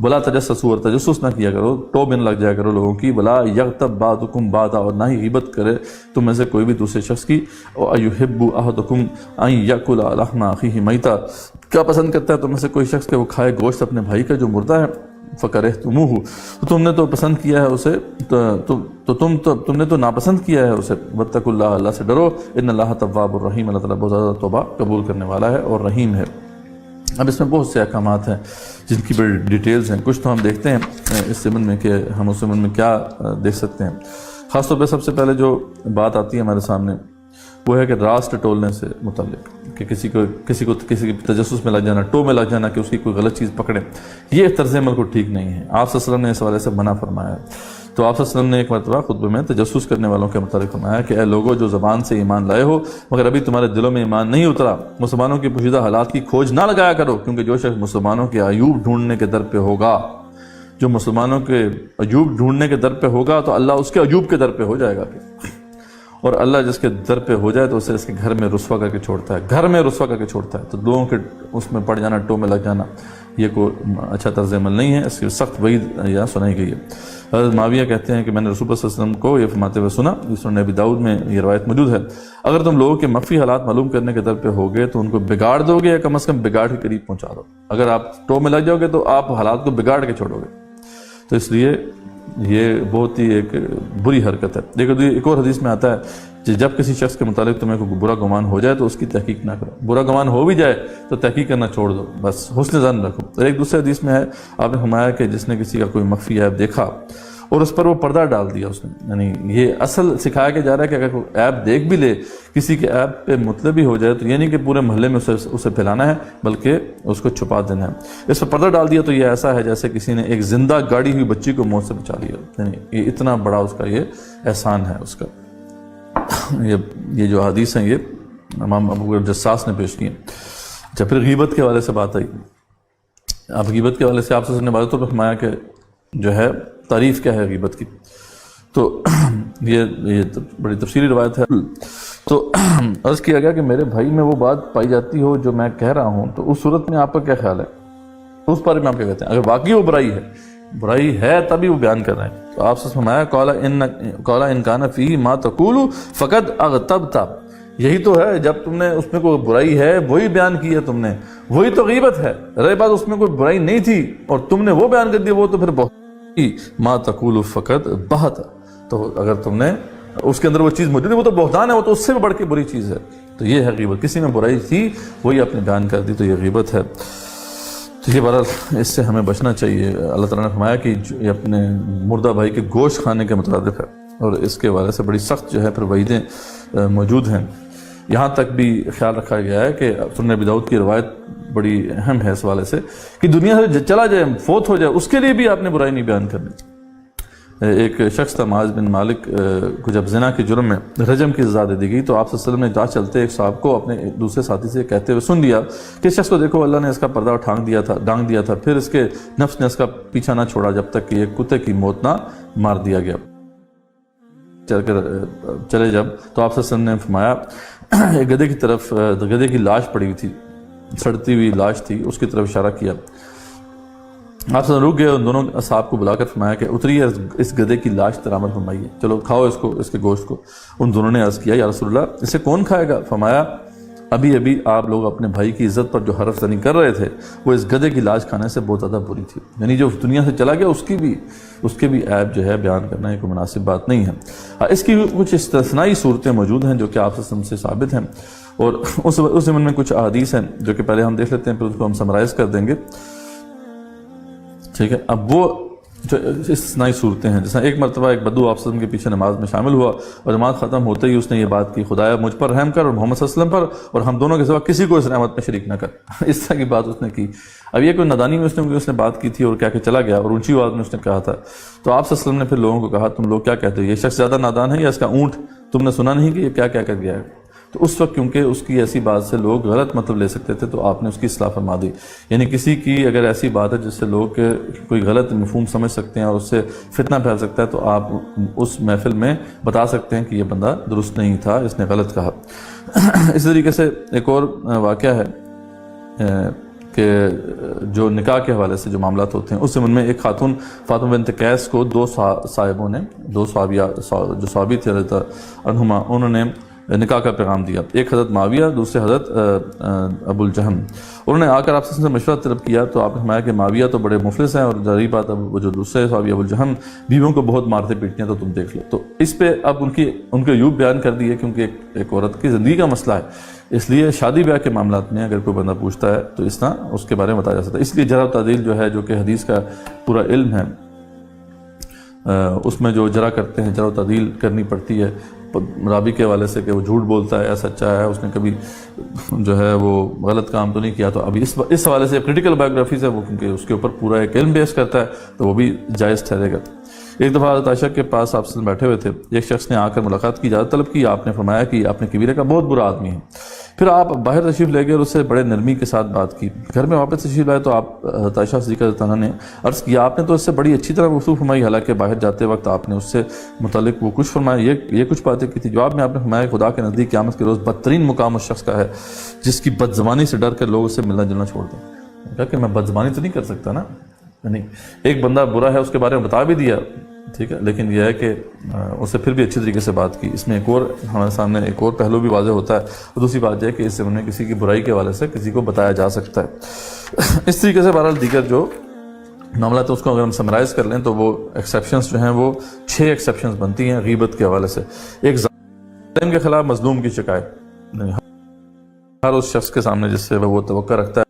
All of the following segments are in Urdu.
بلا تجسسوا، اور تجسس نہ کیا کرو، ٹوب نہ لگ جایا کرو لوگوں کی، بلا یغتب بعضکم بعضا، اور نہ ہی غیبت کرے تم میں سے کوئی بھی دوسرے شخص کی، ایحب احدکم ان یاکل لحم اخیہ میتا، کیا پسند کرتا ہے تم میں سے کوئی شخص کہ وہ کھائے گوشت اپنے بھائی کا جو مردہ ہے، فکرہتموہ، تو تم نے تو پسند کیا ہے اسے، تم نے تو ناپسند کیا ہے اسے، واتقوا اللہ، اللہ سے ڈرو، ان اللہ تواب الرحیم، اللہ تعالیٰ بہت زیادہ توبہ قبول کرنے والا ہے اور رحیم ہے۔ اب اس میں بہت سے احکامات ہیں جن کی بڑی ڈیٹیلز ہیں، کچھ تو ہم دیکھتے ہیں اس ضمن میں کہ ہم اس ضمن میں کیا دیکھ سکتے ہیں۔ خاص طور پہ سب سے پہلے جو بات آتی ہے ہمارے سامنے وہ ہے کہ راز ٹٹولنے سے متعلق، کہ کسی کی تجسس میں لگ جانا، ٹو میں لگ جانا کہ اس کی کوئی غلط چیز پکڑے، یہ طرز عمل کو ٹھیک نہیں ہے۔ آپ صلی اللہ علیہ وسلم نے اس حوالے سے منع فرمایا ہے۔ تو آپ صلی اللہ علیہ وسلم نے ایک مرتبہ خطبے میں تجسس کرنے والوں کے متعلق فرمایا کہ اے لوگو جو زبان سے ایمان لائے ہو مگر ابھی تمہارے دلوں میں ایمان نہیں اترا، مسلمانوں کی پوشیدہ حالات کی کھوج نہ لگایا کرو، کیونکہ جو شخص مسلمانوں کے عیوب ڈھونڈنے کے در پہ ہوگا، جو مسلمانوں کے عیوب ڈھونڈنے کے در پہ ہوگا تو اللہ اس کے عیوب کے در پہ ہو جائے گا، اور اللہ جس کے در پہ ہو جائے تو اسے اس کے گھر میں رسوا کر کے چھوڑتا ہے، گھر میں رسوا کر کے چھوڑتا ہے۔ تو لوگوں کے اس میں پڑ جانا، ٹو میں لگ جانا، یہ کوئی اچھا طرز عمل نہیں ہے، اس کی سخت وعید یہاں سنائی گئی ہے۔ حضرت معاویہ کہتے ہیں کہ میں نے رسول اللہ صلی اللہ علیہ وسلم کو یہ فرماتے ہوئے سنا، سنن ابی داؤد میں یہ روایت موجود ہے، اگر تم لوگوں کے مخفی حالات معلوم کرنے کے در پہ ہوگے تو ان کو بگاڑ دو گے یا کم از کم بگاڑ کے قریب پہنچا دو۔ اگر آپ ٹو میں لگ جاؤ گے تو آپ حالات کو بگاڑ کے چھوڑو گے، تو اس لیے یہ بہت ہی ایک بری حرکت ہے۔ دیکھو ایک اور حدیث میں آتا ہے کہ جب کسی شخص کے متعلق تمہیں کوئی برا گمان ہو جائے تو اس کی تحقیق نہ کرو، برا گمان ہو بھی جائے تو تحقیق کرنا چھوڑ دو، بس حسن ظن رکھو۔ اور ایک دوسرے حدیث میں ہے، آپ نے فرمایا کہ جس نے کسی کا کوئی مخفی عیب دیکھا اور اس پر وہ پردہ ڈال دیا اس نے، یعنی یہ اصل سکھایا کے جا رہا ہے کہ اگر کوئی عیب دیکھ بھی لے، کسی کے عیب پہ مطلع بھی ہو جائے تو یہ نہیں کہ پورے محلے میں اسے پھیلانا ہے بلکہ اس کو چھپا دینا ہے۔ اس پر پردہ ڈال دیا تو یہ ایسا ہے جیسے کسی نے ایک زندہ گاڑی ہوئی بچی کو موت سے بچا لیا، یعنی یہ اتنا بڑا اس کا یہ احسان ہے اس کا۔ یہ جو حدیث ہیں یہ امام ابو جساس نے پیش کی ہیں۔ اچھا، پھر غیبت کے حوالے سے بات آئی۔ اب غیبت کے حوالے سے آپ نے بات تو فرمایا کہ جو ہے تعریف کیا ہے غیبت کی، تو یہ بڑی تفصیلی روایت ہے۔ تو عرض کیا گیا کہ میرے بھائی میں وہ بات پائی جاتی ہو جو میں کہہ رہا ہوں تو اس صورت میں آپ کا کیا خیال ہے، اس بارے میں آپ کیا کہتے ہیں؟ اگر واقعی وہ برائی ہے تبھی وہ بیان کر رہے ہیں، تو آپ سے فرمایا قال ان کان فیہ ما تقول فقد اغتبت، یہی تو ہے جب تم نے اس میں کوئی برائی ہے وہی بیان کی ہے تم نے، وہی تو غیبت ہے۔ رہی بات اس میں کوئی برائی نہیں تھی اور تم نے وہ بیان کر دیا، وہ تو پھر بہت ما تقول فقد بہت، تو اگر تم نے اس کے اندر وہ چیز موجود ہے وہ تو بہتان ہے، وہ تو اس سے بھی بڑھ کے بری چیز ہے۔ تو یہ ہے غیبت، کسی میں برائی تھی وہی آپ نے بیان کر دی تو یہ غیبت ہے۔ تو یہ بہرحال اس سے ہمیں بچنا چاہیے۔ اللہ تعالیٰ نے فرمایا کہ یہ اپنے مردہ بھائی کے گوشت کھانے کے مترادف ہے، اور اس کے حوالے سے بڑی سخت جو ہے پھر وعیدیں موجود ہیں۔ یہاں تک بھی خیال رکھا گیا ہے کہ سنن ابی داؤد کی روایت بڑی اہم ہے اس حوالے سے کہ دنیا سے چلا جائے، فوت ہو جائے، اس کے لیے بھی آپ نے برائی نہیں بیان کرنی۔ ایک شخص تھا معاذ بن مالک کو جب زنا کے جرم میں رجم کی سزا دے دی گئی تو آپ صلی اللہ علیہ وسلم نے جہاں چلتے ایک صاحب کو اپنے دوسرے ساتھی سے کہتے ہوئے سن لیا کہ اس شخص کو دیکھو اللہ نے اس کا پردہ ڈھانک دیا تھا، پھر اس کے نفس نے اس کا پیچھا نہ چھوڑا جب تک کہ ایک کتے کی موت نہ مار دیا گیا۔ چل کر چلے جب تو آپ صلی اللہ علیہ وسلم نے فرمایا ایک گدھے کی طرف، گدھے کی لاش پڑی ہوئی تھی، سڑتی ہوئی لاش تھی، اس کی طرف اشارہ کیا۔ آپ سے رک گئے، ان دونوں اصحاب کو بلا کر فرمایا کہ اتریے، اس گدھے کی لاش درآمد فرمائیے، چلو کھاؤ اس کے گوشت کو۔ ان دونوں نے عرض کیا یا رسول اللہ اسے کون کھائے گا؟ فرمایا ابھی آپ لوگ اپنے بھائی کی عزت پر جو حرف زنی کر رہے تھے وہ اس گدھے کی لاش کھانے سے بہت زیادہ بری تھی، یعنی جو دنیا سے چلا گیا اس کے بھی عیب جو ہے بیان کرنا ایک مناسب بات نہیں ہے۔ اس کی کچھ استثنائی صورتیں موجود ہیں جو کہ آپ سے ثابت ہیں، اور اس ضمن میں کچھ احادیث ہیں جو کہ پہلے ہم دیکھ لیتے ہیں، پھر اس کو ہم سمرائز کر دیں گے، ٹھیک ہے۔ اب وہ جو استثنائی صورتیں ہیں، جیسا ایک مرتبہ ایک بدو آپ کے پیچھے نماز میں شامل ہوا اور نماز ختم ہوتے ہی اس نے یہ بات کی خدایا مجھ پر رحم کر اور محمد صلی اللہ علیہ وسلم پر، اور ہم دونوں کے سوا کسی کو اس رحمت میں شریک نہ کر، اس طرح کی بات اس نے کی۔ اب یہ کوئی نادانی میں اس نے بات کی تھی اور کیا کہ چلا گیا، اور اونچی آواز میں اس نے کہا تھا۔ تو آپ صلی اللہ علیہ وسلم نے پھر لوگوں کو کہا تم لوگ کیا کہتے ہو، یہ شخص زیادہ نادان ہے یا اس کا اونٹ تم نے سنا نہیں کہ یہ کیا کر گیا ہے؟ تو اس وقت کیونکہ اس کی ایسی بات سے لوگ غلط مطلب لے سکتے تھے تو آپ نے اس کی اصلاح فرما دی، یعنی کسی کی اگر ایسی بات ہے جس سے لوگ کوئی غلط مفہوم سمجھ سکتے ہیں اور اس سے فتنہ پھیل سکتا ہے تو آپ اس محفل میں بتا سکتے ہیں کہ یہ بندہ درست نہیں تھا، اس نے غلط کہا۔ اسی طریقے سے ایک اور واقعہ ہے کہ جو نکاح کے حوالے سے جو معاملات ہوتے ہیں، اس زمن میں ایک خاتون فاطمہ بنت قیس کو دو صاحبوں نے، دو صحابیہ جو صحابی تھے رضی اللہ عنہما، انہوں نے نکاح کا پیغام دیا. ایک حضرت معاویہ، دوسرے حضرت ابو الجہم. انہوں نے آ کر آپ سے مشورہ طلب کیا تو آپ نے فرمایا کہ معاویہ تو بڑے مفلس ہیں، اور ظاہری بات اب وہ جو دوسرے صحابی ابو الجہم بیویوں کو بہت مارتے پیٹتے ہیں، تو تم دیکھ لو. تو اس پہ اب ان کے عیوب بیان کر دیے، کیونکہ ایک عورت کی زندگی کا مسئلہ ہے، اس لیے شادی بیاہ کے معاملات میں اگر کوئی بندہ پوچھتا ہے تو اس طرح اس کے بارے میں بتایا جا سکتا ہے. اس لیے جرح و تعدیل جو ہے، جو کہ حدیث کا پورا علم ہے، اس میں جو جرح کرتے ہیں، جرح و تعدیل کرنی پڑتی ہے راوی کے حوالے سے کہ وہ جھوٹ بولتا ہے یا سچا ہے، اس نے کبھی جو ہے وہ غلط کام تو نہیں کیا. تو ابھی اس حوالے سے کرٹیکل بایوگرافیز ہے وہ، کیونکہ اس کے اوپر پورا ایک علم بیس کرتا ہے، تو وہ بھی جائز ٹھہرے گا. ایک دفعہ حضرت عائشہ کے پاس آپ سے بیٹھے ہوئے تھے، ایک شخص نے آ کر ملاقات کی اجازت طلب کی. آپ نے فرمایا کہ آپ نے کبیرہ کا بہت برا آدمی ہے. پھر آپ باہر تشریف لے گئے اور اس سے بڑے نرمی کے ساتھ بات کی. گھر میں واپس تشریف لائے تو آپ حضرت عائشہ صدیقہ رضی اللہ عنہا نے عرض کیا، آپ نے تو اس سے بڑی اچھی طرح گفتگو فرمائی، حالانکہ باہر جاتے وقت آپ نے اس سے متعلق وہ کچھ فرمایا، یہ کچھ باتیں کی تھی. جواب میں آپ نے فرمایا، خدا کے نزدیک قیامت کے روز بدترین مقام اس شخص کا ہے جس کی بدزبانی سے ڈر کر لوگ اسے ملنا جلنا چھوڑ دیں. کہا کہ میں بدزبانی تو نہیں کر سکتا نا، نہیں، ایک بندہ برا ہے اس کے بارے میں بتا بھی دیا، ٹھیک ہے، لیکن یہ ہے کہ اسے پھر بھی اچھی طریقے سے بات کی. اس میں ایک اور ہمارے سامنے ایک اور پہلو بھی واضح ہوتا ہے. اور دوسری بات یہ ہے کہ اس زمانے میں کسی کی برائی کے حوالے سے کسی کو بتایا جا سکتا ہے. اس طریقے سے بہرحال دیگر جو معاملات اس کو اگر ہم سمرائز کر لیں تو وہ ایکسیپشنز جو ہیں وہ 6 ایکسیپشنز بنتی ہیں غیبت کے حوالے سے. ایک ظالم کے خلاف مظلوم کی شکایت، ہر اس شخص کے سامنے جس سے وہ توقع رکھتا ہے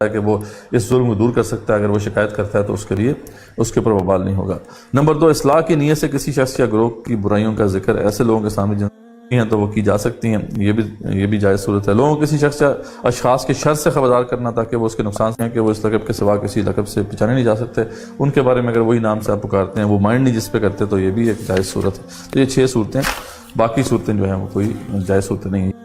کہ وہ اس ظلم کو دور کر سکتا ہے، اگر وہ شکایت کرتا ہے تو اس کے لیے اس کے اوپر وبال نہیں ہوگا. نمبر 2، اصلاح کی نیت سے کسی شخص یا گروہ کی برائیوں کا ذکر ایسے لوگوں کے سامنے جن ہیں تو وہ کی جا سکتی ہیں، یہ بھی جائز صورت ہے. لوگوں کو کسی شخص یا اشخاص کے شر سے خبردار کرنا تاکہ وہ اس کے نقصان سے ہیں کہ وہ اس لقب کے سوا کسی لقب سے پہچانے نہیں جا سکتے، ان کے بارے میں اگر وہی نام سے آپ پکارتے ہیں، وہ مائنڈ نہیں جس پہ کرتے، تو یہ بھی ایک جائز صورت ہے. تو یہ 6 صورتیں، باقی صورتیں جو ہیں وہ کوئی جائز صورتیں نہیں ہیں.